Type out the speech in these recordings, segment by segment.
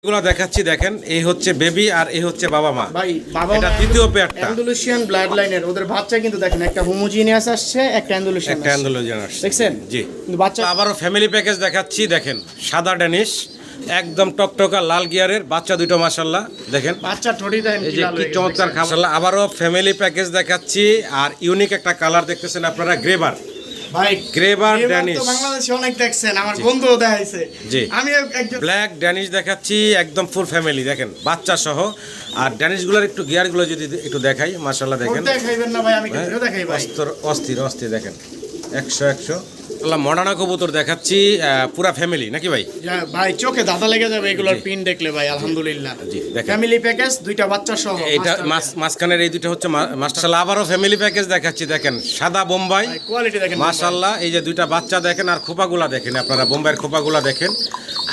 এগুলো দেখাচ্ছি দেখেন, এই হচ্ছে বেবি আর এই হচ্ছে বাবা মা। ভাই বাবা এটা মা দ্বিতীয় পেয়ারটা, অ্যান্ডালুসিয়ান ব্লাড লাইনের ওদের বাচ্চা কিন্তু দেখেন একটা হোমোজিনিয়াস আসছে, একটা অ্যান্ডালুসিয়ান একটা অ্যান্ডালুজিয়ান আসছে। দেখছেন? জি, কিন্তু বাচ্চা আবারও ফ্যামিলি প্যাকেজ দেখাচ্ছি দেখেন, সাদা ড্যানিশ একদম টকটকা লাল গিয়ারের বাচ্চা দুটো মাশাআল্লাহ দেখেন, বাচ্চা ঠোঁটি দেখেন এই যে কি চমৎকার খাবার। আবারও ফ্যামিলি প্যাকেজ দেখাচ্ছি আর ইউনিক একটা কালার দেখতেছেন আপনারা, গ্রেবার ভাই গ্রেবার ড্যানিশ তো বাংলাদেশে অনেক দেখছেন, আমার বন্ধুও দেখাইছে। জি, আমি একজন ব্ল্যাক ড্যানিশ দেখাচ্ছি একদম ফুল ফ্যামিলি দেখেন বাচ্চা সহ। আর ড্যানিশগুলোর একটু গিয়ারগুলো যদি একটু দেখাই মাশাআল্লাহ দেখেন, দেখাইবেন না ভাই, আমি কিন্তু দেখাই ভাই। অস্থির অস্থির দেখেন, 100 মডার্না কবুতর দেখাচ্ছি পুরা ফ্যামিলি নাকি ভাই? ভাই চোখে দাদা লেগে যাবে এগুলোর পিন দেখলে ভাই। আলহামদুলিল্লাহ জি, দেখেন ফ্যামিলি প্যাকেজ দুইটা বাচ্চা সহ। এইটা মাঝখানের এই দুটো হচ্ছে মাশাআল্লাহ। আবারও ফ্যামিলি প্যাকেজ দেখাচ্ছি দেখেন, সাদা বোম্বাই কোয়ালিটি দেখেন মাশাআল্লাহ। এই যে দুইটা বাচ্চা দেখেন আর খোপাগুলা দেখেন, আপনারা বোম্বাইয়ের খোপাগুলা দেখেন।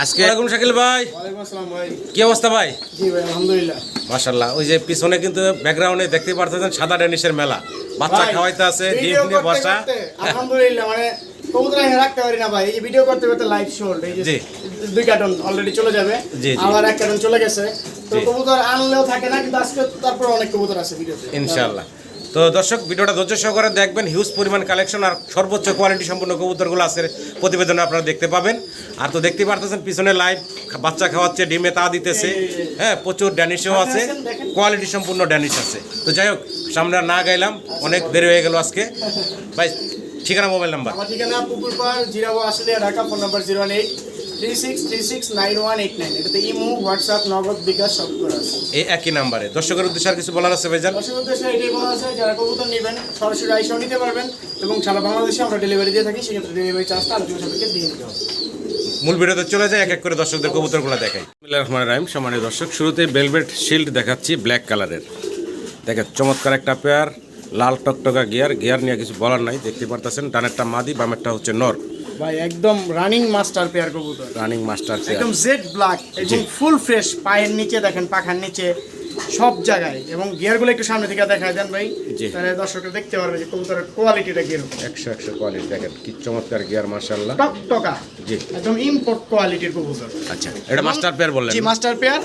আজকে ওয়ালাইকুম শাকিল ভাই, ওয়ালাইকুম আসসালাম ভাই। কি অবস্থা ভাই? জি ভাই আলহামদুলিল্লাহ মাশাআল্লাহ। ওই যে পিছনে কিন্তু ব্যাকগ্রাউন্ডে দেখতে পারতেছেন সাদা ড্যানিশের মেলা, বাচ্চা খাওয়াইতে আছে, ডিম নিয়ে বসা। আলহামদুলিল্লাহ মানে কবুতর আমি রাখতে পারি না ভাই, এই যে ভিডিও করতে করতে লাইভ শোল্ড, এই যে 2 কার্টন অলরেডি চলে যাবে, আবার 1 কার্টন চলে গেছে। তো কবুতর আনলেও থাকে না, কিন্তু আজকে তারপর অনেক কবুতর আছে ভিডিওতে ইনশাআল্লাহ। তো দর্শক ভিডিওটা ধৈর্য সহকারে দেখবেন, হিউজ পরিমাণ কালেকশন আর সর্বোচ্চ কোয়ালিটি সম্পন্ন কবুতরগুলো আছে প্রতিবেদনে আপনারা দেখতে পাবেন। আর তো দেখতে পারতেছেন পিছনে লাইভ বাচ্চা খাওয়াচ্ছে, ডিমে তা দিতেছে, হ্যাঁ প্রচুর ড্যানিশও আছে, কোয়ালিটি সম্পূর্ণ ড্যানিশ আছে। তো যাই হোক, সামনে আর না গাইলাম, অনেক দেরি হয়ে গেল আজকে ভাই। ঠিকানা, মোবাইল নাম্বার? আমার ঠিকানা পুকুরপাড়, জিরাবো আসলিয়া, ঢাকা। Phone number 01836369189। এটাতে ইমো, হোয়াটসঅ্যাপ, নগদ, বিকাশ সব করা আছে এই একই নাম্বারে। দর্শকের উদ্দেশ্যে আর কিছু বলার আছে ভাইজান? দর্শকের উদ্দেশ্যে এটাই বলা আছে, যারা কবুতর নেবেন সরাসরি আইসাও নিতে পারবেন, এবং সারা বাংলাদেশে আমরা ডেলিভারি দিয়ে থাকি, সেক্ষেত্রে ডেলিভারি চার্জটা আলোচনা সাপেক্ষে দিয়ে নিতে হবে। মূল ভিডিওতে চলে যায়, এক এক করে দর্শকদের কবুতরগুলো দেখাই। বিসমিল্লাহির রহমানির রহিম। সম্মানিত দর্শক, শুরুতে ভেলভেট শিল্ড দেখাচ্ছি ব্ল্যাক কালারের, দেখেন চমৎকার একটা পেয়ার, লাল টকটকা গিয়ার নিয়ে কিছু বলার নাই। দেখতে পারতেছেন ডানেরটা মাদি, বামেরটা হচ্ছে নর। ভাই একদম রানিং মাস্টার পেয়ার কবুতর, রানিং মাস্টার পেয়ার, একদম জেড ব্ল্যাক এবং ফুল ফ্রেশ। পায়ের নিচে দেখেন, পাখার নিচে সব জায়গায়, এবং গিয়ারগুলো একটু সামনে থেকে দেখায় দেন ভাই, তাহলে দর্শকরা দেখতে পারবে যে কবুতরের কোয়ালিটিটা কিরকম। 100 কোয়ালিটি দেখেন, কি চমৎকার গিয়ার মাশাআল্লাহ, টকটকা, জি একদম ইম্পোর্ট কোয়ালিটির কবুতর। আচ্ছা, এটা মাস্টার পেয়ার বললেন? জি মাস্টার পেয়ার।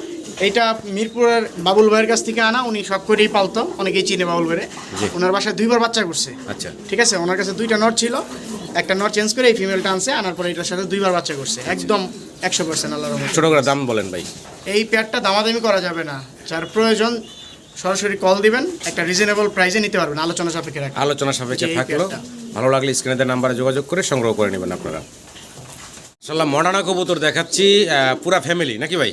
এটা মিরপুরের বাবুল ভাইয়ের কাছ থেকে আনা, উনি সব করেই পালতো, অনেকেই চিনে বাবুল ভাইরে। ওনার বাসায় 2বার বাচ্চা করছে। আচ্ছা ঠিক আছে, ওনার কাছে 2টা নট ছিল, একটা নট চেঞ্জ করে এই ফিমেলটা আনছে, আনার পরে এটার সাথে 2বার বাচ্চা করছে, একদম 100% আল্লাহর রহমতে। ছোট করে দাম বলেন ভাই। এই পেয়ারটা দামাদামি করা যাবে না, যার প্রয়োজন সরাসরি কল দিবেন, একটা রিজনেবল প্রাইসে নিতে পারবেন, আলোচনা সাপেক্ষে রাখবেন। আলোচনা সাপেক্ষে থাকলো, ভালো লাগলে স্ক্রিনে নাম্বারে যোগাযোগ করে সংগ্রহ করে নেবেন আপনারা। মাশাআল্লাহ, মডার্না কবুতর দেখাচ্ছি পুরা ফ্যামিলি নাকি ভাই?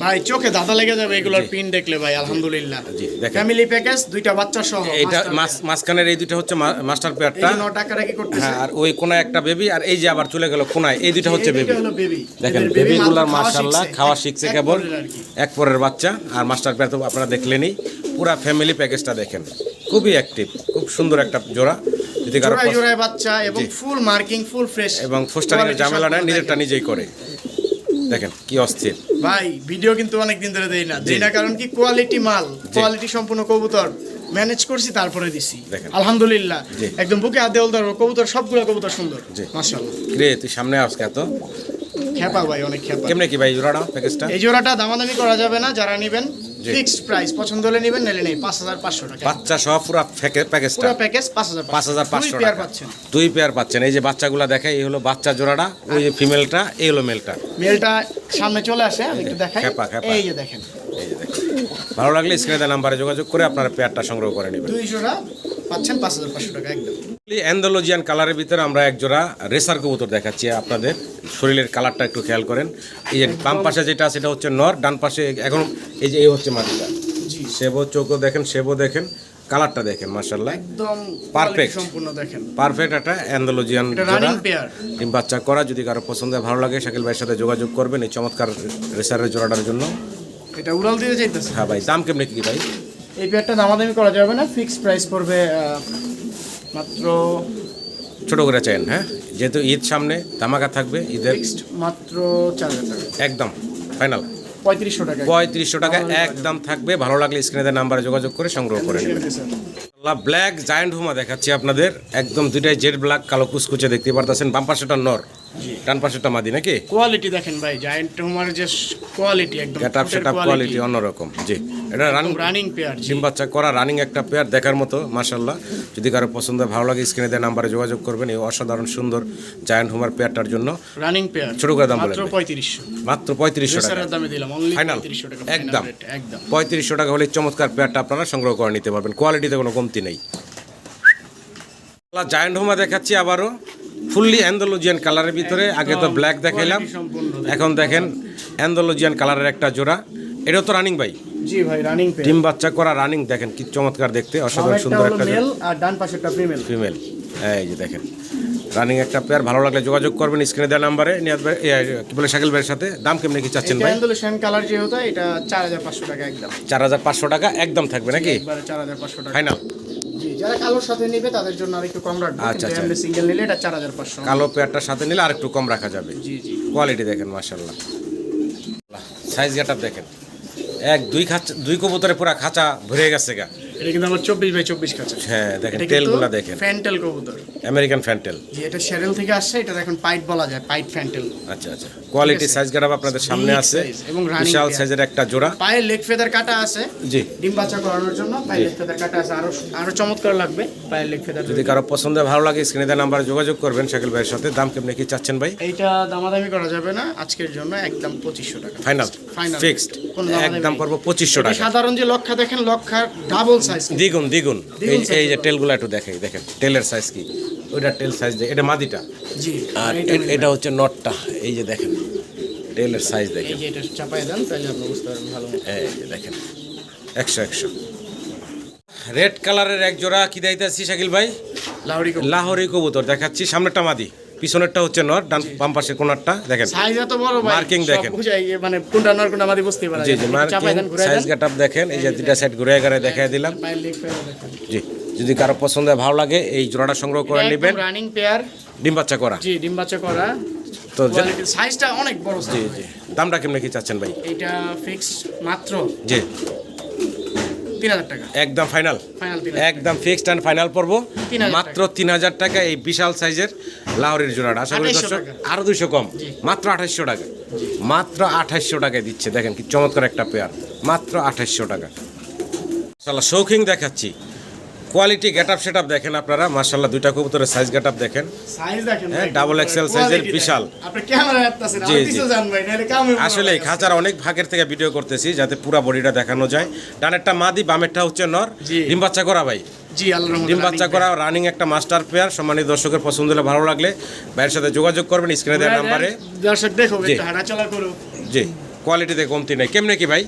ভাই চোখে দাদা লেগে যাবে এগুলোর পিন দেখলে ভাই। আলহামদুলিল্লাহ জি, দেখেন ফ্যামিলি প্যাকেজ দুইটা বাচ্চা সহ। এইটা মাঝখানের এই দুটো হচ্ছে মাস্টার পেয়ারটা, এই 9 টাকা রাখি করতেছে। আর ওই কোনায় একটা বেবি, আর এই যে আবার চলে গেল কোনায়, এই দুটো হচ্ছে বেবি। দেখেন বেবিগুলার মাশাআল্লাহ খাওয়া শিখছে কেবল, এক পরের বাচ্চা। আর মাস্টার পেয়ার তো আপনারা দেখলেনই, পুরা ফ্যামিলি প্যাকেজটা দেখেন, খুবই অ্যাক্টিভ, খুব সুন্দর একটা জোড়া। যদি কারো জোড়ায় বাচ্চা এবং ফুল মার্কিং, ফুল ফ্রেশ, এবং ফোস্টারিং এর ঝামেলা নাই, নিজেরটা নিজেই করে। দেখেন কি অস্থির ভাই। ভিডিও কিন্তু অনেক দিন ধরে দেই না, কারণ কি কোয়ালিটি মাল, কোয়ালিটি সম্পূর্ণ কবুতর ম্যানেজ করছি, তারপরে দিছি আলহামদুলিল্লাহ। একদম বুকে হাত দেওয়াল ধরো, কবুতর সবগুলো কবুতর সুন্দর মাশাআল্লাহ। রে তুই সামনে আসকে এত খেপা ভাই, অনেক খেপা। কেমনে কি ভাই জোড়াটা প্যাকেজটা? এই জোড়াটা দামাদামি করা যাবে না, যারা নেবেন ফিক্সড প্রাইস, পছন্দ হলে নেবেন, নালে নেই। 5500 টাকা বাচ্চা সহ পুরো প্যাকেজটা, পুরো প্যাকেজ 5500 টাকা পাচ্ছেন। 2 পেয়ার পাচ্ছেন। এই যে বাচ্চাগুলো দেখে, এই হলো বাচ্চা জোড়াটা, ওই যে ফিমেলটা, এই হলো মেলটা। মেলটা সামনে চলে আসে, আমি একটু দেখাই। এই যে দেখেন, এই যে দেখেন। ভালো লাগলে স্ক্রিনে নাম্বারে যোগাযোগ করে আপনারা পেয়ারটা সংগ্রহ করে নেবেন। 2 জোড়া পাচ্ছেন 5500 টাকা একদম। অ্যান্ডালুজিয়ান কালারের ভিতরে আমরা এক জোড়া রেসার কবুতর দেখাচ্ছি আপনাদের। শরীরের কালারটা একটু খেয়াল করেন। এই যে বাম পাশে যেটা সেটা হচ্ছে নর, ডান পাশে এখন এই যে এই হচ্ছে মাটিটা। সেবো চোখও দেখেন, সেবো দেখেন, কালারটা দেখেন মাশাআল্লাহ, একদম পারফেক্ট, সম্পূর্ণ দেখেন পারফেক্ট একটা অ্যান্ডালুজিয়ান রানিং পেয়ার। ডিম বাচ্চা করা। যদি কারো পছন্দ হয়, ভালো লাগে, শাকিল ভাইয়ের সাথে যোগাযোগ করবেন এই চমৎকার রেসারের জোড়াটার জন্য। এটা উড়াল দিয়ে যাইতেছে। হ্যাঁ ভাই, দাম কেমনে কি ভাই? এই পেয়ারটা দামাদামি করা যাবে না, ফিক্সড প্রাইস পড়বে মাত্র, ছোট করে চাইন, হ্যাঁ যেহেতু ঈদ সামনে, ধামাকা থাকবে ঈদের, ফিক্সড মাত্র 4000 টাকা একদম ফাইনাল 3500 টাকা। 3500 টাকা একদম থাকবে। ভালো লাগলে স্ক্রিনে নাম্বারে যোগাযোগ করে সংগ্রহ করে নেবেন। ব্ল্যাক জায়ান্ট হুমা দেখাচ্ছি আপনাদের, একদম দুইটাই জেড ব্ল্যাক, কালো কুচকুচে দেখতে পারতেছেন। বাম পাশেটা নর, ডান পাশেরটা মাদি নাকি? কোয়ালিটি দেখেন ভাই, জায়ান্ট হুমার যে কোয়ালিটি একদম গেটআপ সেটআপ কোয়ালিটি অন্যরকম। জি, এটা রানিং পেয়ার, ডিম বাচ্চা করা রানিং একটা পেয়ার, দেখার মতো মাশাআল্লাহ। যদি কারো পছন্দ ভালো লাগে স্ক্রিনে দেওয়া নাম্বারে যোগাযোগ করবেন এই অসাধারণ সুন্দর জায়ান্ট হুমার পেয়ারটার জন্য। রানিং পেয়ার ছোট করে দাম বলেন মাত্র 3500, মাত্র 3500 টাকা রেসারের দামে দিলাম অনলি ফাইনাল 3500 টাকা একদম। একদম 3500 টাকা হলে চমৎকার পেয়ারটা আপনারা সংগ্রহ করে নিতে পারবেন, কোয়ালিটিতে কোনো কমতি নেই। জায়ান্ট হুমা দেখাচ্ছি আবারও, ফুললি অ্যান্ডালুজিয়ান কালারের ভিতরে। আগে তো ব্ল্যাক দেখাইলাম, এখন দেখেন অ্যান্ডালুজিয়ান কালারের একটা জোড়া। এটাও তো রানিং ভাই? জি ভাই, রানিং পেয়ার, ডিম বাচ্চা করা রানিং, দেখেন কি চমৎকার দেখতে, অসাধারণ সুন্দর একটা মেল আর ডান পাশেরটা ফিমেল। ফিমেল, এই যে দেখেন রানিং একটা পেয়ার। ভালো লাগলে যোগাযোগ করবেন স্ক্রিনে দেওয়া নাম্বারে। নিয়াদ ভাই কি বলে শাকিল ভাইয়ের সাথে। দাম কেমনি কি চাচ্ছেন ভাই? অ্যান্ডালুজিয়ান কালার যে হতো এটা 4500 টাকা একদম। 4500 টাকা একদম থাকবে নাকি? একবারে 4500 টাকা ফাইনাল। জি, যারা কালোর সাথে নেবে তাদের জন্য আরেকটু কম রাখবো। আচ্ছা, কিন্তু এমনি সিঙ্গেল নিলে এটা 4500। কালো পেয়ারটার সাথে নিলে আরেকটু কম রাখা যাবে। জি জি, কোয়ালিটি দেখেন মাশাআল্লাহ, সাইজ গেটআপ দেখেন, দুই কবুতরে পুরা খাঁচা ভরে গেছে গা। এটা কিন্তু আমার 24x24 খাঁচা। হ্যাঁ দেখেন টেলগুলা দেখেন, ফ্যান্টেল কবুতর, আমেরিকান ফ্যান্টেল। জি, এটা শেরেল থেকে আসছে, এটা দেখুন পাইট বলা যায়, পাইট ফ্যান্টেল। আচ্ছা আচ্ছা, কোয়ালিটি সাইজ গেটআপ আপনাদের সামনে আছে এবং বিশাল সাইজের একটা জোড়া। পায়ে লেগ ফেদার কাটা আছে, জি, ডিম বাচ্চা করানোর জন্য পায়ে লেগ ফেদার কাটা আছে, আরো চমৎকার লাগবে পায়ে লেগ ফেদার। যদি কারো পছন্দ ভালো লাগে স্ক্রিনে দেওয়া নাম্বারে যোগাযোগ করবেন শাকিল ভাইয়ের সাথে। দাম কেমনি কি চাচ্ছেন ভাই? এইটা দামাদামি করা যাবে না আজকের জন্য, একদম 2500 টাকা ফাইনাল, ফাইনাল ফিক্সড, একদম করব 2500 টাকা। সাধারণ যে লক্ষা দেখেন, লক্ষার ডাবল সাইজ, দ্বিগুণ দ্বিগুণ। এই যে টেলগুলো একটু দেখাই, দেখেন টেলের সাইজ কি, ওইটা টেল সাইজ, এটা মাদিটা। জি, আর এটা হচ্ছে নটটা। এই যে দেখেন টেলের সাইজ দেখেন, এই যে এটা চাপায় দেন তাহলে আপনি বুঝতে পারবেন ভালো মতো। এই যে দেখেন 100 রেড কালারের এক জোড়া কি দিতেছি শাকিল ভাই? লাহোরি কবুতর দেখাচ্ছি। সামনেরটা মাদি, পিছনেরটা হচ্ছে নর, ডান বাম পাশে কোণারটা দেখেন। সাইজ এত বড় ভাই, মার্কিং দেখেন, বুঝাই মানে কোনটা নর কোনটা মাদি বুঝতে পারা জি যায়। জি, মার্কিং সাইজ গেটআপ দেখেন। এই যে দুইটা সাইড ঘুরে ঘুরে দেখাই দিলাম। পায়ের লেগ ফেদার দেখেন। জি, যদি কারো পছন্দ ভালো লাগে এই জোড়াটা সংগ্রহ করে নেবেন। রানিং পেয়ার, ডিম বাচ্চা করা। জি, ডিম বাচ্চা করা। তো কোয়ালিটি সাইজটা অনেক বড় জি সাইজ। জি, দামটা কেমনে কি চাচ্ছেন ভাই? এটা ফিক্সড মাত্র জি 3000 টাকা একদম ফাইনাল, ফাইনাল। একদম ফিক্সড এন্ড ফাইনাল পড়বো 3000 মাত্র 3000 টাকা এই বিশাল সাইজের লাহোরের জোড়াটা। আশা করি 2800 দর্শক টাকা। আরো 200 কম, মাত্র 2800 টাকা, মাত্র 2800 টাকায় দিচ্ছে। দেখেন কি চমৎকার একটা পেয়ার, মাত্র 2800 টাকা। মাশাআল্লাহ শৌখিন দেখাচ্ছি, কোয়ালিটি গেটআপ সেটআপ দেখেন আপনারা মাশাআল্লাহ। দুইটা কবুতরের সাইজ গেটআপ দেখেন, সাইজ দেখেন, হ্যাঁ ডাবল এক্সেল সাইজের বিশাল। আপনি ক্যামেরা দেখতেছেন, জি, আমি জি। কিছু জানবাই না, এটা কামে আসলে খাঁচার অনেক ভাগের থেকে ভিডিও করতেছি যাতে পুরো বডিটা দেখানো যায়। ডানেরটা মাদি, বামেরটা হচ্ছে নর। জি। ডিম বাচ্চা করা ভাই, জি, আল্লাহর রহমতে ডিম বাচ্চা করা রানিং একটা মাস্টার পেয়ার। সম্মানিত দর্শকের পছন্দ হলে ভালো লাগলে ভাইয়ের সাথে যোগাযোগ করবেন স্ক্রিনে দেওয়া নাম্বারে। দর্শক দেখো জি। একটু হাঁটাচলা করো। জি, কোয়ালিটিতে কমতি নেই। কেমনে কি ভাই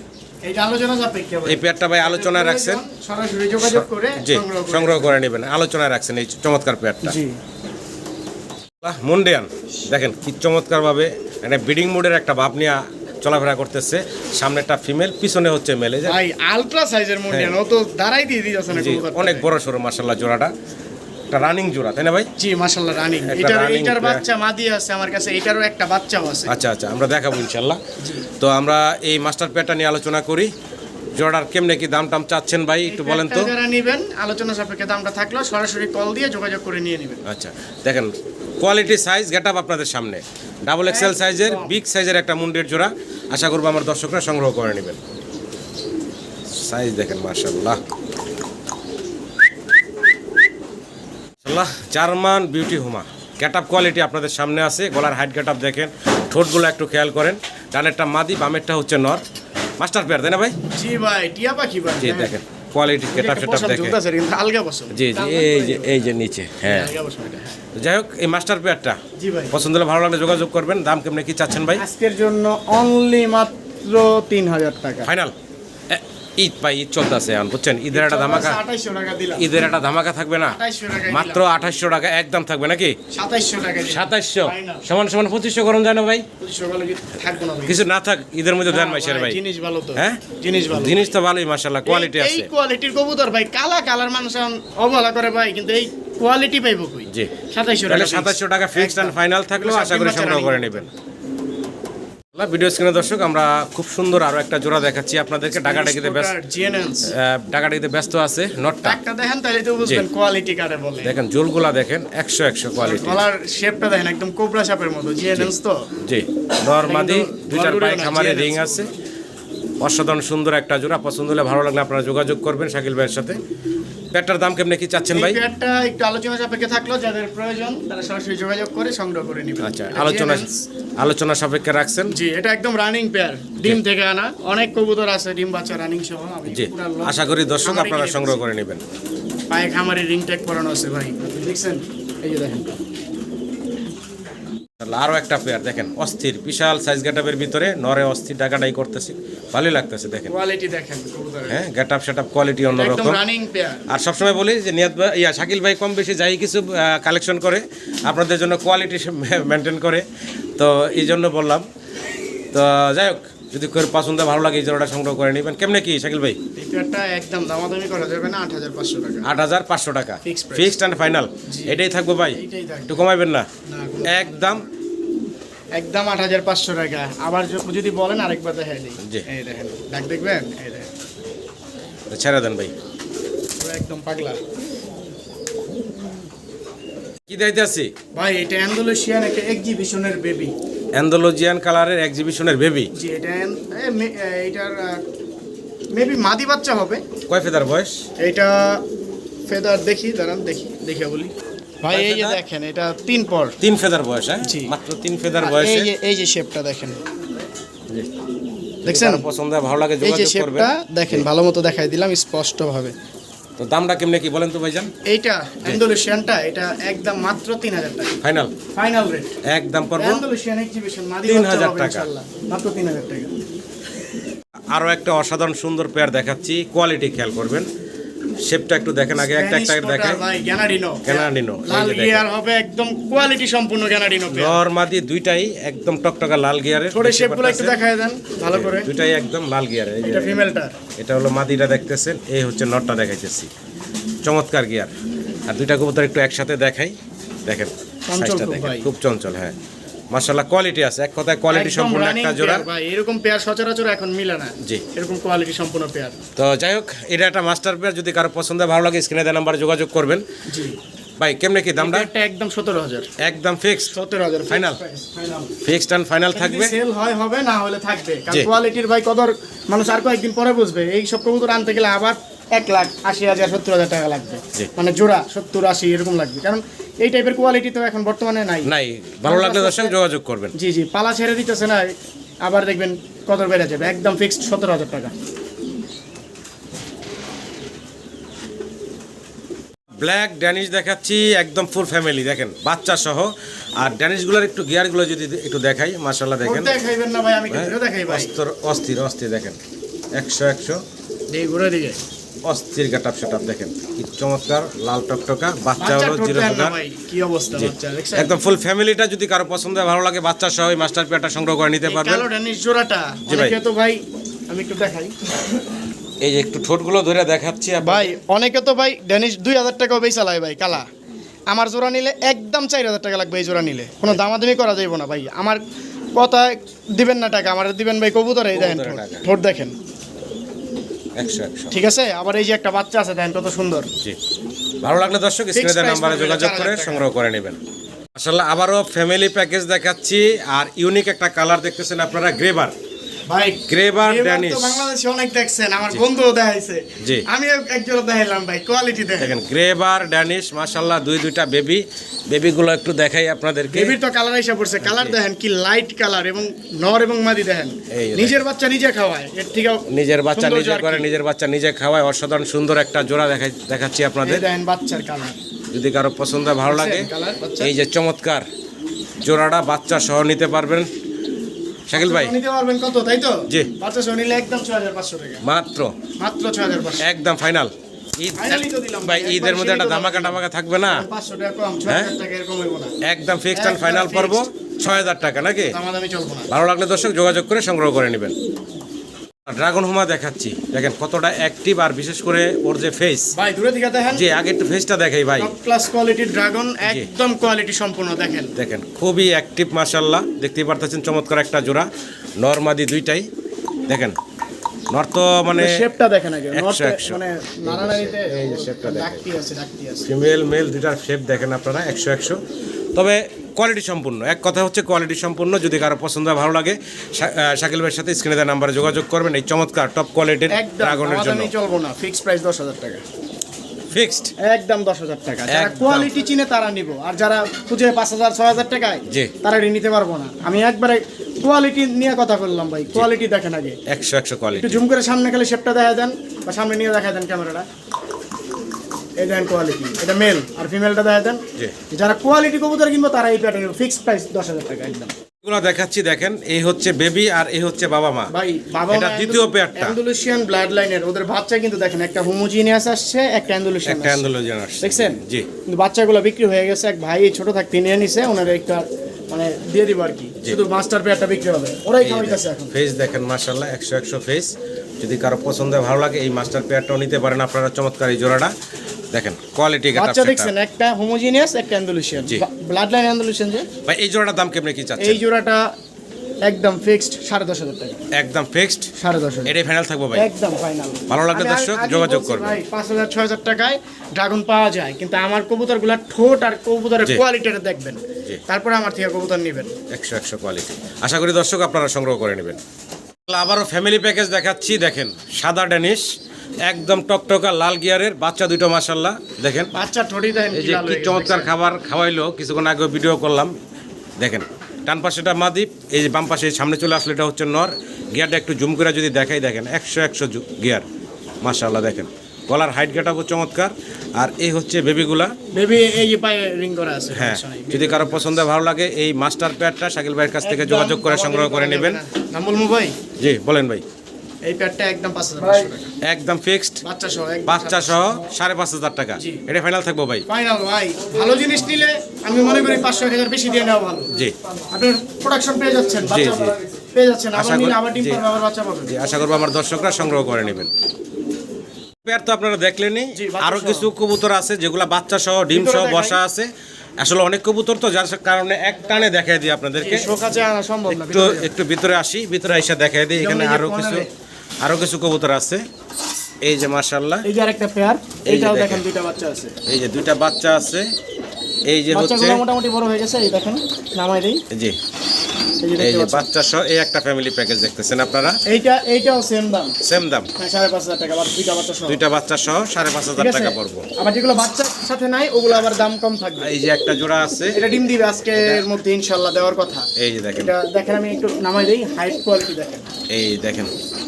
এইটা আলোচনা সাপেক্ষে ভাই। এই পেয়ারটা ভাই আলোচনায় রাখছেন? সরাসরি যোগাযোগ করে জি, সংগ্রহ সংগ্রহ করে নেবেন, আলোচনায় রাখছেন এই চমৎকার পেয়ারটা। জি, মুন্ডিয়ান দেখেন কি চমৎকার ভাবে একটা ব্রিডিং মোডের একটা ভাব নিয়ে চলাফেরা করতেছে। সামনেটা ফিমেল, পিছনে হচ্ছে মেল। ভাই আলট্রা সাইজের মুন্ডিয়ান, ও তো দাঁড়াই দিয়ে দিতেছে না জি, কবুতরটা। অনেক বড় সড়ো মাশাআল্লাহ জোড়াটা, একটা রানিং জোড়া তাই না ভাই? জি, মাশাআল্লাহ রানিং। একটা running এটার pair। বাচ্চা মাদি আছে আমার কাছে, এটারও একটা বাচ্চাও আছে। আচ্ছা আচ্ছা, আমরা দেখাবো ইনশাল্লাহ। তো আমরা এই মাস্টার পেয়ারটা নিয়ে আলোচনা করি। জোড়ার কেমনে কি দাম টাম চাচ্ছেন ভাই একটু বলেন তো? যারা নেবেন আলোচনা সাপেক্ষে দামটা থাকলো, সরাসরি কল দিয়ে যোগাযোগ করে নিয়ে নেবেন। আচ্ছা দেখেন কোয়ালিটি সাইজ গেটআপ আপনাদের সামনে, ডাবল এক্সেল সাইজের বিগ সাইজের একটা মুন্ডের জোড়া। আশা করবো আমার দর্শকরা সংগ্রহ করে নেবেন। সাইজ দেখেন মাশাআল্লাহ, মাশাআল্লাহ জার্মান বিউটি হুমা। গেটআপ কোয়ালিটি আপনাদের সামনে আছে। গলার হাইট গেটআপ দেখেন, ঠোঁটগুলো একটু খেয়াল করেন। ডানেরটা মাদি, বামেরটা হচ্ছে নর। মাস্টার পেয়ার তাই না ভাই? জি ভাই, টিয়া পাখি ভাই। জি দেখেন কোয়ালিটি গেটআপ সেটআপ দেখেন। কিন্তু আলগা বসো। জি জি, এই যে নিচে, হ্যাঁ। আলগা বসো এটা। যাই হোক এই মাস্টার পেয়ারটা জি ভাই, পছন্দ হলে ভালো লাগলে যোগাযোগ করবেন। দাম কেমনে কি চাচ্ছেন ভাই? আজকের জন্য অনলি মাত্র 3000 টাকা ফাইনাল। ঈদ ভাই, ঈদ চলতেছে এখন বুঝছেন, ঈদের একটা ধামাকা, 2800 টাকা দিলাম। ঈদের একটা ধামাকা থাকবে না? 2800 টাকা মাত্র 2800 টাকা একদম থাকবে নাকি? 2700 টাকা দিলাম। 2700 Final। সমান সমান 2500 করুন যায় না ভাই? 2500 বলে কি থাকবো না ভাই? কিছু না থাক ঈদের মধ্যে দেন না মাইশের ভাই। জিনিস ভালো তো। হ্যাঁ জিনিস ভালো। জিনিস তো ভালোই মাশাআল্লাহ, কোয়ালিটি এই আছে। কোয়ালিটির কবুতর ভাই, কালার মানুষ এখন অবহেলা করে ভাই, কিন্তু এই কোয়ালিটি পাইবো কই? জি, 2700 তাহলে টাকা। 2700 টাকা ফিক্সড এন্ড ফাইনাল থাকলেও আশা করি সংগ্রহ করে নেবেন। ভিডিও স্ক্রিনে দর্শক আমরা খুব সুন্দর আরো একটা জোড়া দেখাচ্ছি আপনাদেরকে। ডাকাডাকিতে ব্যস্ত আছে নটটা দেখেন, তাহলে তো বুঝবেন কোয়ালিটি কারে বলে। দেখেন জোলগুলা দেখেন 100 কোয়ালিটি। গলার শেপটা দেখেন একদম কোবরা সাপের মতো। জিএনএস তো জি, নরমাদি দুইটার পায়ে খামারে রিং আছে। অসাধারণ সুন্দর একটা জোড়া। পছন্দ হলে ভালো লাগলে আপনারা যোগাযোগ করবেন শাকিল ভাইয়ের সাথে। পেয়ারটার দাম কেমনে কি চাচ্ছেন ভাই? পেয়ারটা একটু আলোচনা সাপেক্ষে থাকলো, যাদের প্রয়োজন তারা সরাসরি যোগাযোগ করে সংগ্রহ করে নেবেন। আচ্ছা, আলোচনা সাপেক্ষে রাখছেন। জি, এটা একদম রানিং পেয়ার, ডিম থেকে আনা। অনেক কবুতর আছে ডিম বাচ্চা রানিং সহ। জি, আশা করি দর্শক আপনারা সংগ্রহ করে নেবেন। পায়ে খামারে রিং ট্যাগ করানো আছে ভাই, দেখছেন? এই যে দেখেন আরো একটা পেয়ার দেখেন, অস্থির বিশাল সাইজ গেটআপের ভিতরে নরে অস্থির ডাকাডাই করতেছে, ভালোই লাগতেছে। দেখেন কোয়ালিটি দেখেন কবুতরের। হ্যাঁ, গেটআপ সেটআপ কোয়ালিটি একদম অন্যরকম। Running pair. আর সবসময় বলি যে নিয়াত ভাই শাকিল ভাই কম বেশি যাই কিছু কালেকশন করে আপনাদের জন্য কোয়ালিটি মেনটেন করে, তো এই জন্য বললাম। তো যাই হোক, যদি কেউ পছন্দ ভালো লাগে এই জোড়াটা সংগ্রহ করে নেবেন। কেমনে কি শাকিল ভাই? এই পেয়ারটা একদম দামাদামি করা যাবে না, 8500 টাকা। 8500 টাকা Fixed price। Fixed and final. এটাই থাকবে ভাই, এইটাই থাকবে। একটু কমাইবেন না? না, একদম 8500 টাকা। আবার যদি বলেন আরেকবার দেখাই দিই। জি। এই দেখেন, ডাক দেখবেন, এই দেখেন ছেড়ে দেন ভাই। পুরো একদম পাগলা। কি দিতে আছি ভাই এটা অ্যান্ডালুসিয়ান একটা এক্সিবিশনের বেবি। অ্যান্ডালুজিয়ান কালারের এক্সিবিশনের বেবি। জি, এটার মেবি মাদি বাচ্চা হবে। কয় ফেদার বয়স? এটা ফেদার দেখি, দাঁড়ান দেখে বলি ভাই। এই যে দেখেন, এটা 3 পর 3 ফেদার বয়স। হ্যাঁ, জি। মাত্র 3 ফেদার বয়সে। এই যে শেপটা দেখেন, দেখছেন? পছন্দ হয় ভালো লাগে এই যে যোগাযোগ করবেন। শেপটা দেখেন, ভালো মতো দেখাই দিলাম স্পষ্ট ভাবে। তো দামটা কেমনে কি বলেন তো ভাইজান? এইটা অ্যান্ডালুসিয়ানটা এটা একদম মাত্র 3000 টাকা ফাইনাল রেট। একদম করব অ্যান্ডালুসিয়ান এক্সিবিশন মাদি 3000 বাচ্চা হবে টাকা। ইনশাআল্লাহ, মাত্র 3000 টাকা। আরো একটা অসাধারণ সুন্দর পেয়ার দেখাচ্ছি, কোয়ালিটি খেয়াল করবেন। শেপটা একটু দেখেন আগে, একটা দেখাই। ভাই গ্যানাডিনো লাল গিয়ার হবে, একদম কোয়ালিটি সম্পূর্ণ গ্যানাডিনো পেয়ার। নরমাদি দুইটাই একদম টকটকা লাল গিয়ারের। থোড়ে শেপগুলো একটু দেখায় দেন ভালো করে। দুইটাই একদম লাল গিয়ারের। এটা ফিমেলটা, এটা হলো মাদিটা দেখতেছেন, এই হচ্ছে নটটা দেখাইতেছি। চমৎকার গিয়ার। আর দুইটা কবুতর একটু একসাথে দেখাই, দেখেন সাইজটা দেখেন, খুব চঞ্চল। হ্যাঁ, মাশাআল্লাহ কোয়ালিটি আছে, এক কথায় কোয়ালিটি সম্পূর্ণ একটা জোড়া ভাই। এরকম পেয়ার সচরাচর এখন মিলে না। জি, এরকম কোয়ালিটি সম্পূর্ণ পেয়ার। তো যাই হোক, এটা একটা মাস্টার পেয়ার। যদি কারো পছন্দ ভালো লাগে স্ক্রিনে দেওয়া নাম্বারে যোগাযোগ করবেন। জি ভাই, কেমনে কি দামটা? এটা একদম 17000, একদম ফিক্সড 17000 ফাইনাল। ফিক্সড এন্ড ফাইনাল থাকবে। সেল হয় হবে, না হলে থাকবে। কারণ কোয়ালিটির ভাই কদর মানুষ আর কয়েকদিন পরে বুঝবে। এই সব কবুতর আনতে গেলে আবার 1,80,000 70,000 টাকা লাগবে, মানে জোড়া 70-80 এরকম লাগবে। কারণ এই টাইপের কোয়ালিটি তো এখন বর্তমানে নাই। ভালো লাগলে দর্শক যোগাযোগ করবেন। জি, পালা ছেড়ে দিতেছে না, আবার দেখবেন কদর বেড়ে যাবে। একদম ফিক্সড 17000 টাকা। ব্ল্যাক ড্যানিশ দেখাচ্ছি, একদম ফুল ফ্যামিলি, দেখেন বাচ্চা সহ। আর ড্যানিশগুলোর একটু গিয়ারগুলো যদি একটু দেখাই, মাশাআল্লাহ দেখেন। দেখাইবেন না ভাই, আমি কিন্তু দেখাই ভাই। অস্থির দেখেন, 100 এই ঘুরে দিকে অস্থির গেটআপ সেটআপ দেখেন, কি চমৎকার লাল টকটকা। বাচ্চা হলো 0 ফেদার। কি অবস্থা বাচ্চা, দেখছেন? একদম ফুল ফ্যামিলিটা যদি কারো পছন্দ হয় ভালো লাগে, বাচ্চা সহ এই মাস্টার পেয়ারটা সংগ্রহ করে নিতে পারবেন। কালো ড্যানিশ জোড়াটা অনেকে তো ভাই, আমি একটু দেখাই। এই যে একটু ঠোঁটগুলো ধরে দেখাচ্ছি ভাই, অনেকে তো ভাই ড্যানিশ 2000 টাকাও বেচা লাই ভাই কালা। আমার জোড়া নিলে একদম 4000 টাকা লাগবে। এই জোড়া নিলে কোনো দামাদামি করা যাইব না ভাই। আমার কথা দিবেন না টাকা, আমার দিবেন ভাই কবুতর। এই দেখেন ঠোঁট দেখেন, 100 ঠিক আছে? আবার এই যে একটা বাচ্চা আছে, দেখেন কত সুন্দর। জি, ভালো লাগলে দর্শক স্ক্রিনে দেওয়া নাম্বারে যোগাযোগ করে সংগ্রহ করে নেবেন। মাশাআল্লাহ, আবারও ফ্যামিলি প্যাকেজ দেখাচ্ছি। আর ইউনিক একটা কালার দেখতেছেন আপনারা, গ্রেবার। ভাই গ্রেবার ড্যানিশ তো বাংলাদেশে অনেক দেখছেন, আমার বন্ধুও দেখাইছে। জি, আমিও একজোড়া দেখাইলাম ভাই, কোয়ালিটি দেখেন গ্রেবার ড্যানিশ মাশাআল্লাহ। দুইটা বেবিগুলো একটু দেখাই আপনাদেরকে। বেবির তো কালার এসে পড়ছে, কালার দেখেন কি লাইট কালার, এবং নর এবং মাদি দেখেন। নিজের বাচ্চা নিজে খাওয়ায়, এর থেকে নিজের বাচ্চা নিজে করে, নিজের বাচ্চা নিজে খাওয়ায়। অসাধারণ সুন্দর একটা জোড়া দেখাচ্ছি আপনাদের। দেখেন বাচ্চার কালার, যদি কারো পছন্দ ভালো লাগে, এই যে চমৎকার জোড়াটা বাচ্চা সহ নিতে পারবেন। শাকিল ভাই নিতে পারবেন কত, তাই তো? জি, বাচ্চা সহ নিলে একদম 6500 টাকা মাত্র 6500, একদম ফাইনাল। ভাই, ঈদের মধ্যে একটা ধামাকা থাকবে না? 500 টাকা কম, 6000 টাকা এরকম হইব না। একদম ফিক্সড এন্ড ফাইনাল পড়ব 6000 টাকা নাকি? দামাদামি চলবে না। ভালো লাগলে দর্শক যোগাযোগ করে সংগ্রহ করে নেবেন। ড্রাগন হুমা দেখাচ্ছি, দেখেন কতটা অ্যাক্টিভ, আর বিশেষ করে ওর যে ফেস। ভাই দূরে থেকে দেখেন, যে আগে একটু ফেসটা দেখাই ভাই। টপ ক্লাস কোয়ালিটির ড্রাগন, একদম কোয়ালিটি সম্পূর্ণ। দেখেন খুবই অ্যাক্টিভ মাশাআল্লাহ, দেখতেই পারতেছেন চমৎকার একটা জোড়া। নরমাদি দুইটাই দেখেন। নর তো মানে শেপটা দেখেন আগে, 100 মানে নাড়ানাড়িতে এই যে শেপটা দেখেন, ডাকটি আছে। ফিমেল মেল দুইটার শেপ দেখেন আপনারা 100 তবে কোয়ালিটি সম্পূর্ণ। এক কথা হচ্ছে কোয়ালিটি সম্পূর্ণ। যদি কারো পছন্দ হয়, ভালো লাগে, শাকিল ভাইয়ের সাথে স্ক্রিনে দেওয়া নাম্বারে যোগাযোগ করবেন এই চমৎকার টপ কোয়ালিটির ড্রাগনের জন্য। একদম চলবো না, ফিক্সড প্রাইস 10,000 টাকা, ফিক্সড একদম 10,000 টাকা। যারা কোয়ালিটি চিনে তারা নিব, আর যারা খুঁজে 5,000 6,000 টাকায় জি তারা নিতে পারবো না। আমি একবারে কোয়ালিটি নিয়ে কথা বললাম ভাই, কোয়ালিটি দেখেন আগে 100 কোয়ালিটি। একটু জুম করে সামনে খালি শেপটা দেখা দেন, বা সামনে নিয়ে দেখা দেন ক্যামেরাটা, এই দেখেন কোয়ালিটি, এটা মেল আর ফিমেলটা দেখা দেন। জি যারা কোয়ালিটি কবুতর কিনবো তারা এই প্যাটার্ন, ফিক্সড প্রাইস 10,000 টাকা একদম। এগুলো দেখাচ্ছি দেখেন, এই হচ্ছে বেবি আর এই হচ্ছে বাবা মা। ভাই বাবা এটা দ্বিতীয় পেয়ারটা, অ্যান্ডালুসিয়ান ব্লাড লাইনের, ওদের বাচ্চা কিন্তু দেখেন একটা হোমোজিনিয়াস আসছে, একটা অ্যান্ডালুসিয়ান একটা অ্যান্ডালুসিয়ান আসছে দেখছেন। জি কিন্তু বাচ্চাগুলো বিক্রি হয়ে গেছে, এক ভাই ছোট থাকতে নিয়ে নিছে, ওনারা একটা মানে দিয়ে দিব আর কি, শুধু মাস্টার পেয়ারটা বিক্রি হবে, ওরাই খাওয়াইতেছে এখন। ফেস দেখেন মাশাআল্লাহ 100 ফেস। যদি কারো পছন্দ হয়, ভালো লাগে, এই মাস্টার পেয়ারটাও নিতে পারেন আপনারা। চমৎকার এই জোড়াটা দেখেন, কোয়ালিটি বাচ্চা দেখছেন, একটা হোমোজিনিয়াস একটা অ্যান্ডালুসিয়ান ব্লাড লাইন অ্যান্ডালুসিয়ান। যে ভাই এই জোড়াটার দাম কেমনে কি চাচ্ছেন? এই জোড়াটা একদম ফিক্সড 10,500 টাকা, একদম ফিক্সড 10,500, এটাই ফাইনাল থাকবো ভাই, একদম ফাইনাল। ভালো লাগলে দর্শক যোগাযোগ করবেন। ভাই 5,000 6,000 টাকায় ড্রাগন পাওয়া যায়, কিন্তু আমার কবুতরগুলা ঠোঁট আর কবুতরের কোয়ালিটিটা দেখবেন, তারপরে আমার থেকে কবুতর নেবেন। 100 কোয়ালিটি। আশা করি দর্শক আপনারা সংগ্রহ করে নেবেন। আবারও ফ্যামিলি প্যাকেজ দেখাচ্ছি দেখেন, সাদা ড্যানিশ একদম টকটকা লাল গিয়ারের বাচ্চা দুটো মাশাআল্লাহ দেখেন। বাচ্চা ঠোঁটই দেখেন এই যে কি চমৎকার খাবার খাওয়াইলো, কিছুক্ষণ আগে ভিডিও করলাম দেখেন। ডান পাশেটা মাদি, এই যে বাম পাশে সামনে চলে আসলে এটা হচ্ছে নর। গিয়ারটা একটু জুম করে যদি দেখাই দেখেন 100 গিয়ার মাশাআল্লাহ দেখেন। গলার হাইট গেটাও চমৎকার। আর এই হচ্ছে বেবিগুলা, বেবি এই যে পায়ে রিং করা আছে। হ্যাঁ যদি কারো পছন্দ ভালো লাগে, এই মাস্টার প্যাডটা শাকিল ভাইয়ের কাছ থেকে যোগাযোগ করে সংগ্রহ করে নেবেন। নাম বলবো ভাই? জি বলেন ভাই। এই প্যাডটা একদম 5,500 টাকা, একদম ফিক্সড, বাচ্চা সহ 5,500 টাকা। এটা ফাইনাল থাকবো ভাই, ফাইনাল ভাই। ভালো জিনিস নিলে আমি মনে করি 500-1000 বেশি দিয়ে নেওয়া ভালো। জি আপনি প্রোডাকশন পেয়ে যাচ্ছেন, বাচ্চা পেয়ে যাচ্ছেন, আবার নিলে আবার ডিম পারবে, আবার বাচ্চা পাবেন। জি আশা করবো আমার দর্শকরা সংগ্রহ করে নেবেন। পেয়ার তো আপনারা দেখলেনই, আরো কিছু কবুতর আছে যেগুলা বাচ্চা সহ ডিম সহ বসা আছে। আসলে অনেক কবুতর তো, যার কারণে এক টানে দেখাই দিই আপনাদেরকে। একটু ভিতরে আসি, ভিতরে এসে দেখাই দিই। এখানে আরো কিছু কবুতর আছে। এই যে মাশাআল্লাহ, এই যে আরেকটা পেয়ার, এইটাও দেখেন দুইটা বাচ্চা আছে। এই যে দুইটা বাচ্চা আছে। এই যে হচ্ছে বাচ্চাগুলো মোটামুটি বড় হয়ে গেছে, এই দেখেন নামাই দেই। জি এই যে বাচ্চা সহ এই একটা ফ্যামিলি প্যাকেজ দেখতেছেন আপনারা। এইটাও সেম দাম, হ্যাঁ 5,500 টাকা, দুইটা বাচ্চা সহ 5,500 টাকা পড়বো। আবার যেগুলো বাচ্চার সাথে নাই ওগুলো আবার দাম কম থাকবে। এই যে একটা জোড়া আছে, এটা ডিম দিবে আজকের মধ্যে ইনশাআল্লাহ, দেওয়ার কথা। এই যে দেখেন, এটা দেখেন, আমি একটু নামাই দেই, হাইট কোয়ালিটি দেখেন। এই দেখেন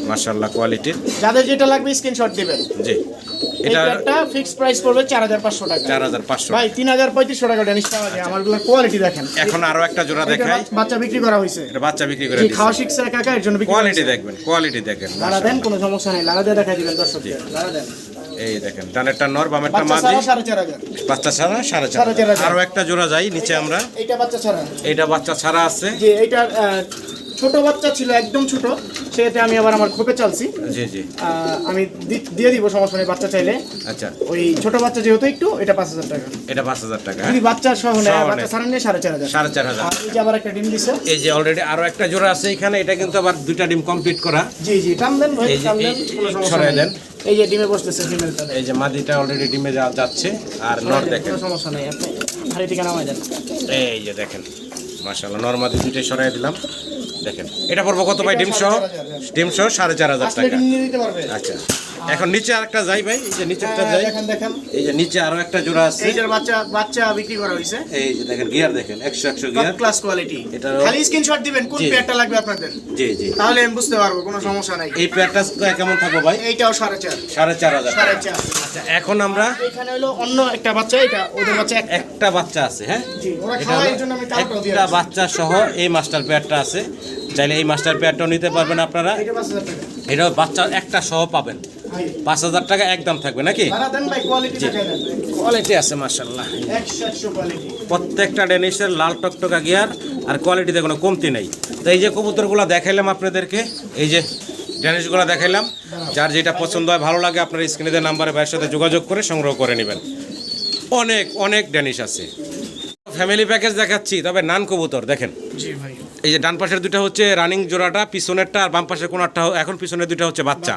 মাশাআল্লাহ কোয়ালিটির। যাদের যেটা লাগবে স্ক্রিনশট দিবেন। জি এটা একটা ফিক্সড প্রাইস পড়বে 4,500 টাকা। 4,500 ভাই 3,3500 টাকা ড্যানিশ পাওয়া যায়। আমারগুলো কোয়ালিটি দেখেন। এখন আরো একটা জোড়া দেখাই, বাচ্চা বিক্রি করা হইছে, এটা বাচ্চা বিক্রি করে জি দিছি। খাওয়া শিখছে কাকা, এর জন্য বিক্রি। কোয়ালিটি দেখবেন, কোয়ালিটি দেখেন। লালা দেন, কোনো সমস্যা নাই, লালা দিয়ে দেখাই দিবেন দর্শকদের। লালা দেন, এই দেখেন ডানেরটা নর, বামেরটা বাচ্চা মাদি। ছাড়া 4,500, বাচ্চা ছাড়া 4,500। আরো একটা জোড়া যাই নিচে আমরা। এইটা বাচ্চা ছাড়া, এইটা বাচ্চা ছাড়া আছে। যে এইটা ছোট বাচ্চা ছিল, একদম ছোট, সেটা আমি আবার আমার খোপে চালছি। জি জি আমি দিয়ে দিব, সমস্যা নেই বাচ্চা চাইলে। আচ্ছা ওই ছোট বাচ্চা যেহেতু একটু, এটা 5,000 টাকা। এটা 5,000 টাকা। যদি বাচ্চা সহ নেয়, বাচ্চা ছাড়া নিয়ে 4,500। 4,500। আর এই যে আবার একটা ডিম দিছে, এই যে অলরেডি আরো একটা জোড়া আছে এখানে। এটা কিন্তু আবার দুইটা ডিম কমপ্লিট করা। জি জি টান দেন ভাই, এই যে টান দেন, কোনো সমস্যা সরাই নেই। দেন। এই যে ডিমে বসতেছে ফিমেলটা, এই যে মাদিটা অলরেডি ডিমে যাচ্ছে। আর নর দেখেন, কোনো সমস্যা নেই, আপনি ভারী ঠিকানা নামাই দেন। এই যে দেখেন মাশাআল্লাহ, নর মাদি দুইটাই সরাই দিলাম। দেখেন এটা পড়বো কত ভাই? ডিম সহ 4,500 টাকা। আচ্ছা এখন নিচে আরেকটা যাই ভাই, এই যে নিচেরটা যাই। দেখেন এই যে নিচে আরো একটা জোড়া আছে। এইটার বাচ্চা বিক্রি করা হইছে। এই যে দেখেন গিয়ার দেখেন 100 গিয়ার, ক্লাস কোয়ালিটি। খালি স্ক্রিনশট দিবেন কোন পেয়ারটা লাগবে আপনাদের। জি জি তাহলে আমি বুঝতে পারবো, কোনো সমস্যা নাই। এই পেয়ারটা কেমন থাকবে ভাই? এইটাও 4,500। 4,500। আচ্ছা এখন আমরা এখানে হলো অন্য একটা বাচ্চা, এটা ওদের বাচ্চা একটা বাচ্চা আছে। হ্যাঁ জি, ওরা খাওয়ার জন্য আমি কাউকে দিয়ে একটা বাচ্চা সহ এই মাস্টার পেয়ারটা আছে। চাইলে এই মাস্টার পেয়ারটাও নিতে পারবেন আপনারা। এটা 5,000 টাকা। এটাও বাচ্চা একটা সহ পাবেন। 5,000 টাকা একদম থাকবে নাকি? দাঁড়া দেন ভাই, কোয়ালিটি দেখাই দেন। কোয়ালিটি আছে মাশাআল্লাহ, 100 কোয়ালিটি। প্রত্যেকটা ডেনিশের লাল টকটকা গিয়ার, আর কোয়ালিটিতে কোনো কমতি নেই। তো এই যে কবুতরগুলো দেখাইলাম আপনাদেরকে, এই যে ডেনিশগুলো দেখাইলাম। যার যেটা পছন্দ হয়, ভালো লাগে, আপনার স্ক্রিনে দেওয়া নাম্বারে ভাইয়ের সাথে যোগাযোগ করে সংগ্রহ করে নেবেন। অনেক ডেনিশ আছে। ফ্যামিলি প্যাকেজ দেখাচ্ছি, তবে নান কবুতর দেখেন। জি ভাই, এই যে ডান পাশের দুটো হচ্ছে রানিং জোড়াটা, পিছনেরটা, আর বাম পাশের কোনারটা এখন পিছনের দুটো হচ্ছে বাচ্চা।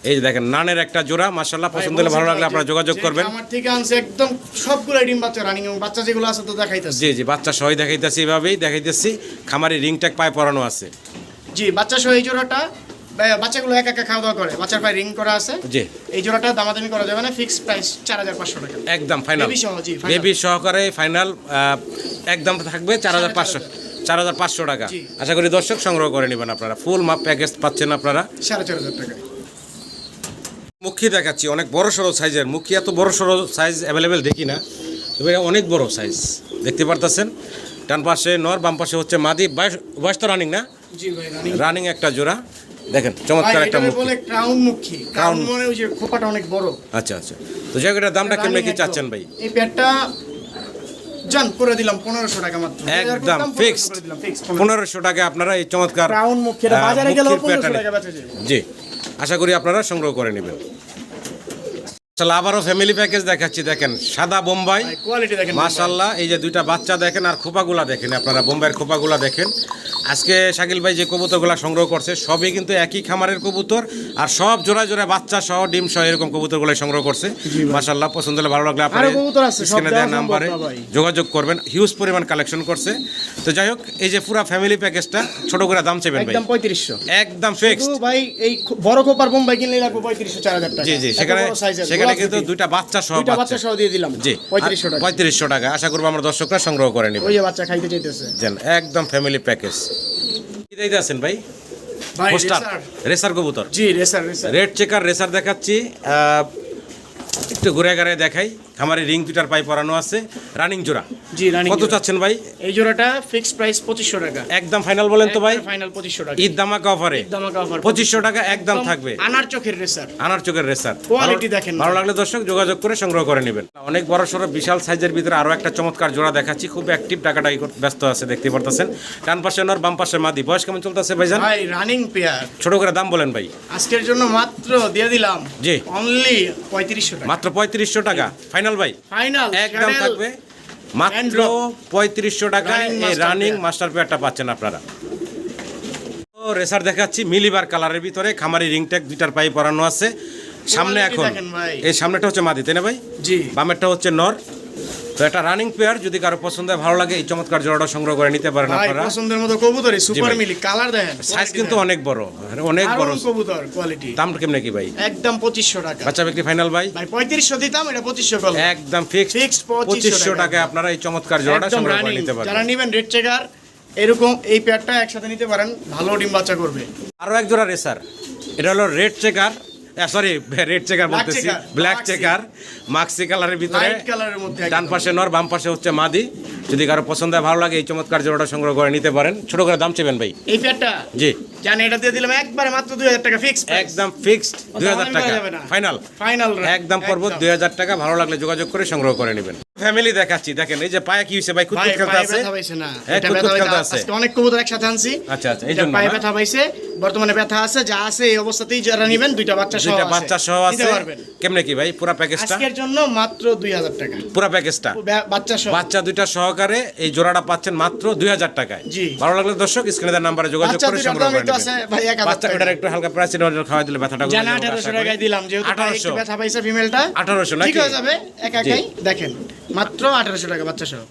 এই যে দেখেন নানের একটা জোড়া, মাশাআল্লাহ, পছন্দ হলে ভালো লাগলে আপনারা যোগাযোগ করবেন। আমার থেকে আনছে একদম সবগুলো ডিম বাচ্চা রানিং, এবং বাচ্চা যেগুলো আছে তো দেখাইতেছে। জি জি, বাচ্চা সহই দেখাইতেছি, এভাবেই দেখাইতেছি। খামারি রিং ট্যাগ পায়ে পরানো আছে। জি, বাচ্চা সহ এই জোড়াটা, বাচ্চাগুলো একা একা খাওয়া দাওয়া করে, বাচ্চার পায়ে রিং করা আছে। জি, এই জোড়াটা দামাদামি করা যাবে না, ফিক্সড প্রাইস 4500 টাকা একদম ফাইনাল। বেবি সহ, জি বেবি সহকারে ফাইনাল একদম থাকবে 4500 টাকা। জি। আশা করি দর্শক সংগ্রহ করে নেবেন আপনারা, ফুল মাপ প্যাকেজ পাচ্ছেন আপনারা 4500 টাকা। মুখী দেখাচ্ছি, অনেক বড় সড়ো সাইজের মুখী। এত বড় সড়ো সাইজ অ্যাভেলেবেল দেখি না, তবে এটা অনেক বড় সাইজ দেখতে পারতেছেন। ডান পাশে নর, বাম পাশে হচ্ছে মাদি। বয়স তো রানিং না? জি ভাই, রানিং। রানিং একটা জোড়া দেখেন, চমৎকার একটা মুখী। বলে ক্রাউন মুখী, ক্রাউন মানে ওই যে খোপাটা অনেক বড়। আচ্ছা আচ্ছা, তো জায়গাটার দামটা কেমনে কি চাচ্ছেন ভাই? এই পেয়ারটা জান করে দিলাম 1500 টাকা মাত্র, একদম ফিক্সড 1500 টাকা আপনারা এই চমৎকার ক্রাউন মুখী, এটা বাজারে গেলেও 1500 টাকা বেচা যায়। জি, আশা করি আপনারা সংগ্রহ করে নেবেন। চলো আবারও ফ্যামিলি প্যাকেজ দেখাচ্ছি, দেখেন সাদা বোম্বাই, কোয়ালিটি দেখেন মাশাআল্লাহ। এই যে দুইটা বাচ্চা দেখেন, আর খোপাগুলা দেখেন, আপনারা বোম্বাইয়ের খোপাগুলা দেখেন। আজকে শাকিল ভাই যে কবুতরগুলা সংগ্রহ করছে সবই কিন্তু একই খামারের কবুতর, আর সব জোড়ায় জোড়ায় বাচ্চা সহ ডিম সহ এরকম কবুতরগুলো সংগ্রহ করছে। মাশাআল্লাহ, পছন্দ হলে ভালো লাগলে আপনারা স্ক্রিনে দেওয়া নাম্বারে যোগাযোগ করবেন। হিউজ পরিমাণ কালেকশন করছে। তো যাই হোক, এই যে পুরো ফ্যামিলি প্যাকেজটা ছোট করে দাম চাইবেন ভাই? একদম 3500, একদম ফিক্সড ভাই। এই বড় কোপার বোম্বাই কিনলে লাগবে 3500 4000 টাকা। জি জি, সেখানে কিন্তু দুইটা বাচ্চা সহ দিয়ে দিলাম। জি, 3500 টাকা। 3500 টাকা। আশা করবো আমরা দর্শকরা সংগ্রহ করে নিব। ওই যে বাচ্চা খাইতে চাইতেছে, জান একদম ফ্যামিলি প্যাকেজ। কি দিতে আছেন ভাই? ভাই পোস্টার রেসার কবুতর। জি, রেসার রেড চেকার রেসার দেখাচ্ছি, একটু ঘুরে ঘুরে দেখাই। খামারে রিং দুটার পাই পরানো আছে, রানিং জোড়া। জি, রানিং। কত চাচ্ছেন ভাই? এই জোড়াটা ফিক্সড প্রাইস 2500 টাকা। একদম ফাইনাল বলেন তো ভাই? ফাইনাল 2500 টাকা। ঈদ ধামাকা অফারে 2500 টাকা একদম থাকবে। আনার চোখের রেসার, আনার চোখের রেসার। কোয়ালিটি দেখেন, ভালো লাগলে দর্শক যোগাযোগ করে সংগ্রহ করে নেবেন। অনেক বড় সড়ো বিশাল সাইজের ভিতরে আরো একটা চমৎকার জোড়া দেখাচ্ছি, খুব অ্যাক্টিভ, টাকাটাই ব্যস্ত আছে দেখতে পারতেছেন। ডান পাশে নর, বাম পাশে মাদি। বয়স কেমন চলতেছে ভাইজান? ভাই রানিং পেয়ার। ছোট করে দাম বলেন ভাই। আজকের জন্য মাত্র দিয়ে দিলাম, জি, অনলি 3500 টাকা, মাত্র 3500 টাকা ফাইনাল ভাই। ফাইনাল একদম থাকবে মাত্র 3500 টাকা। এই রানিং মাস্টার পেয়ারটা পাচ্ছেন আপনারা। রেসার দেখাচ্ছি মিলিবার কালারের ভিতরে, খামারি রিং ট্যাগ দুইটার পাই পরানো আছে। সামনে এখন এই সামনেটা হচ্ছে মাদি, তাই না ভাই? জি, বামেরটা হচ্ছে নর। তো এটা রানিং পেয়ার, যদি কারো পছন্দ হয় ভালো লাগে এই চমৎকার জোড়াটা সংগ্রহ করে নিতে পারেন আপনারা। পছন্দের মতো কবুতরই, সুপার মিলি কালার দেখেন, সাইজ কিন্তু অনেক বড়, অনেক বড় কবুতর, কোয়ালিটি। দাম কেমনে কি ভাই? একদম 2500 টাকা। বাচ্চা বিক্রি ফাইনাল ভাই? ভাই 3500 দিতাম, এটা 2500 করলাম। একদম ফিক্সড 2500 টাকা আপনারা এই চমৎকার জোড়াটা সংগ্রহ করে নিতে পারেন। যারা নেবেন রেড চেকার এরকম এই পেয়ারটা একসাথে নিতে পারেন, ভালো ডিম বাচ্চা করবে। আরো এক জোড়া রেসার, এটা হলো red checker, sorry red checker বলতেছি, ব্ল্যাক চেকার, মাক্সি কালারের ভিতরে, লাইট কালারের মধ্যে। ডান পাশে নর, বাম পাশে হচ্ছে মাদি। যদি কারো পছন্দ হয় ভালো লাগে এই চমৎকার জোড়াটা সংগ্রহ করে নিতে পারেন। ছোট করে দাম চাইবেন ভাই? এই পেয়ারটা জি জানেন, এটা দিয়ে দিলাম একবারে মাত্র 2000 টাকা ফিক্স, একদম ফিক্সড 2000 টাকা ফাইনাল। ফাইনাল একদম পড়ব 2000 টাকা। ভালো লাগলে যোগাযোগ করে সংগ্রহ করে নেবেন। ফ্যামিলি দেখাচ্ছি, দেখেন এই যে পায়ে কি হইছে ভাই? কুতকুত খেলতে আছে, ব্যথা পাইছে না? হ্যাঁ, এটা কুতকুত ব্যথা খেলতে পাইছে, আছে। আজকে অনেক কবুতর একসাথে আনছি। আচ্ছা আচ্ছা, এই এটা জন্য পায়ে ব্যথা পাইছে, বর্তমানে ব্যথা আছে, যা আছে এই অবস্থাতেই যারা নেবেন দুইটা বাচ্চা সহ, দুইটা বাচ্চা সহ আছে। নিতে পারবেন। কেমনে কি ভাই পুরো প্যাকেজটা? আজকের জন্য মাত্র 2000 টাকা পুরো প্যাকেজটা বাচ্চা সহ, বাচ্চা দুইটা সহকারে এই জোড়াটা পাচ্ছেন মাত্র 2000 টাকায়। জি, ভালো লাগলে দর্শক স্ক্রিনে দেওয়া নাম্বারে যোগাযোগ করে সংগ্রহ করে নেবেন। বাচ্চা এটার একটু হালকা প্রাইসিন খাওয়াই দিলে ব্যথাটা কমে জানা যাবে। 1800 টাকায় দিলাম, যেহেতু একটু ব্যথা পাইছে ফিমেলটা, 1800 নাকি? ঠিক হয়ে যাবে একা একাই। দেখেন মাত্র 1800 টাকা বাচ্চা সহ।